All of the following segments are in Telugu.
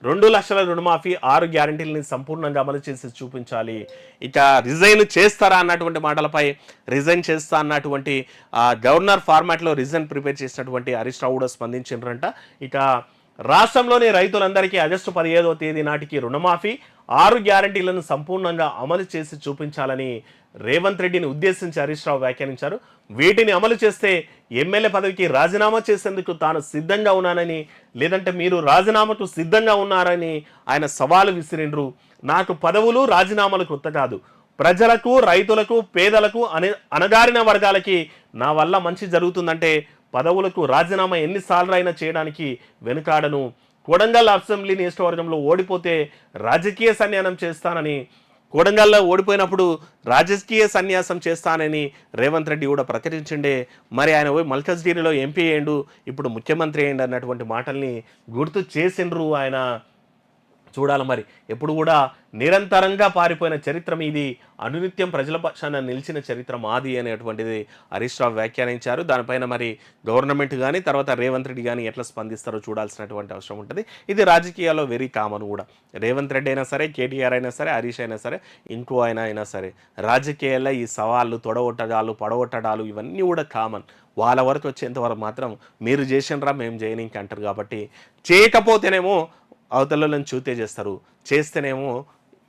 2,00,000 రుణమాఫీ 6 గ్యారంటీలని సంపూర్ణంగా అమలు చేసి చూపించాలి. ఇక రిజైన్ చేస్తారా అన్నటువంటి మాటలపై రిజైన్ చేస్తా అన్నటువంటి గవర్నర్ ఫార్మాట్లో రిజైన్ ప్రిపేర్ చేసినటువంటి హరీష్ రావు కూడా స్పందించారంట. ఇక రాష్ట్రంలోని రైతులందరికీ ఆగస్టు 15వ తేదీ నాటికి రుణమాఫీ 6 గ్యారంటీలను సంపూర్ణంగా అమలు చేసి చూపించాలని రేవంత్ రెడ్డిని ఉద్దేశించి హరీష్ రావు వ్యాఖ్యానించారు. వీటిని అమలు చేస్తే ఎమ్మెల్యే పదవికి రాజీనామా చేసేందుకు తాను సిద్ధంగా ఉన్నానని, లేదంటే మీరు రాజీనామాకు సిద్ధంగా ఉన్నారని ఆయన సవాలు విసిరిండ్రు. నాకు పదవులు రాజీనామాలు కొత్త కాదు. ప్రజలకు, రైతులకు, పేదలకు, అణగారిన వర్గాలకి నా వల్ల మంచి జరుగుతుందంటే పదవులకు రాజీనామా ఎన్నిసార్లు అయినా చేయడానికి వెనుకాడను. కొడంగల్ అసెంబ్లీ నియోజకవర్గంలో ఓడిపోతే రాజకీయ సన్యాసం చేస్తానని, కొడంగల్లో ఓడిపోయినప్పుడు రాజకీయ సన్యాసం చేస్తానని రేవంత్ రెడ్డి కూడా ప్రకటించిండే. మరి ఆయన పోయి మల్కజ్గిరిలో ఎంపీ అయ్యిండు, ఇప్పుడు ముఖ్యమంత్రి అయ్యిండు అన్నటువంటి మాటల్ని గుర్తు చేసిండ్రు ఆయన. చూడాలి మరి. ఎప్పుడు కూడా నిరంతరంగా పారిపోయిన చరిత్ర మీది, అనునిత్యం ప్రజల పక్షాన నిలిచిన చరిత్ర మాది అనేటువంటిది హరీష్ రావు వ్యాఖ్యానించారు. దానిపైన మరి గవర్నమెంట్ కానీ తర్వాత రేవంత్ రెడ్డి కానీ ఎట్లా స్పందిస్తారో చూడాల్సినటువంటి అవసరం ఉంటుంది. ఇది రాజకీయాల్లో వెరీ కామన్ కూడా. రేవంత్ రెడ్డి అయినా సరే, కేటీఆర్ అయినా సరే, హరీష్ అయినా సరే, ఇంకో అయినా సరే, రాజకీయాల్లో ఈ సవాళ్ళు, తొడగొట్టడాలు, పడగొట్టడాలు ఇవన్నీ కూడా కామన్. వాళ్ళ వరకు వచ్చేంతవరకు మాత్రం మీరు చేసినరా మేము చేయనీకి అంటారు. కాబట్టి చేయకపోతేనేమో అవతలను చూతే చేస్తారు, చేస్తేనేమో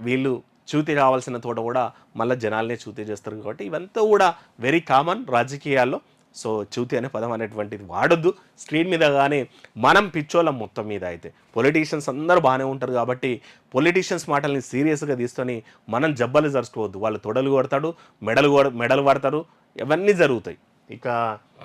వీళ్ళు చూతి కావాల్సిన తోట కూడా మళ్ళీ జనాలనే చూతి చేస్తారు. కాబట్టి ఇవంతా కూడా వెరీ కామన్ రాజకీయాల్లో. సో చూతి అనే పదం అనేటువంటిది వాడొద్దు స్క్రీన్ మీద. కానీ మనం పిచ్చోళ్ళం మొత్తం మీద. అయితే పొలిటీషియన్స్ అందరూ బాగానే ఉంటారు కాబట్టి పొలిటీషియన్స్ మాటల్ని సీరియస్గా తీసుకొని మనం జబ్బలు జరుచుకోవద్దు. వాళ్ళు తొడలు కొడతాడు, మెడలు పడతారు, ఇవన్నీ జరుగుతాయి. ఇక